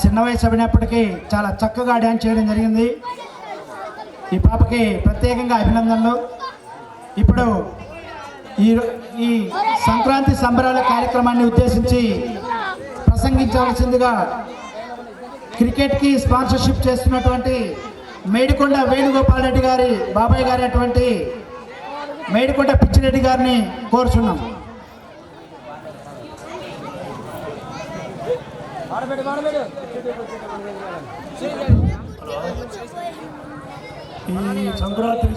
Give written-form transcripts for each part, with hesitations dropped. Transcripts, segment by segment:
చిన్న వయసు అయినప్పటికీ చాలా చక్కగా డ్యాన్స్ చేయడం జరిగింది. ఈ పాపకి ప్రత్యేకంగా అభినందనలు. ఇప్పుడు ఈ సంక్రాంతి సంబరాల కార్యక్రమాన్ని ఉద్దేశించి ప్రసంగించవలసిందిగా క్రికెట్కి స్పాన్సర్షిప్ చేస్తున్నటువంటి మేడికొండ వేణుగోపాల్ రెడ్డి గారి బాబాయ్ గారి అటువంటి మేడికొండ పిచ్చిరెడ్డి గారిని కోరుచున్నాం. ఈ సంక్రాంతి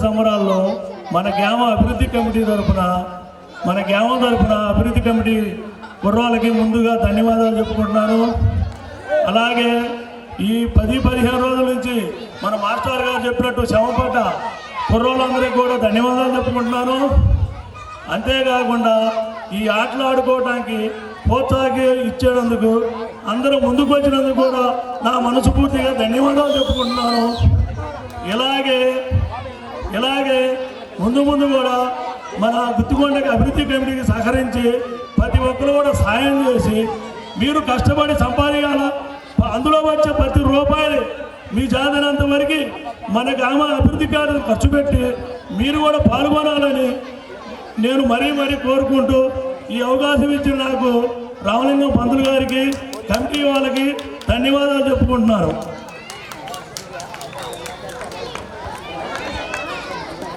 సంబరాల్లో మన గ్రామ అభివృద్ధి కమిటీ తరఫున అభివృద్ధి కమిటీ కుర్రాళ్ళకి ముందుగా ధన్యవాదాలు చెప్పుకుంటున్నాను. అలాగే ఈ 10-15 రోజుల నుంచి మన మాస్టర్ గారు చెప్పినట్టు శ్రమపడ్డ కుర్రోళ్ళందరికీ కూడా ధన్యవాదాలు చెప్పుకుంటున్నాను. అంతేకాకుండా ఈ ఆటలు ఆడుకోవడానికి ప్రోత్సాహం ఇచ్చేందుకు అందరూ ముందుకు వచ్చినందుకు కూడా నా మనస్ఫూర్తిగా ధన్యవాదాలు చెప్పుకుంటున్నాను. ఇలాగే ముందు కూడా మన గుత్తికొండకి అభివృద్ధి కమిటీకి సహకరించి ప్రతి ఒక్కరు కూడా సాయం చేసి మీరు కష్టపడి సంపాదించాల, అందులో వచ్చే ప్రతి రూపాయలు మీ జాతనంత వరకు మన గ్రామ అభివృద్ధి కార్డు ఖర్చు పెట్టి మీరు కూడా పాల్గొనాలని నేను మరీ కోరుకుంటూ ఈ అవకాశం ఇచ్చిన నాకు రామలింగం పంతులు గారికి కమిటీ వాళ్ళకి ధన్యవాదాలు చెప్పుకుంటున్నాను.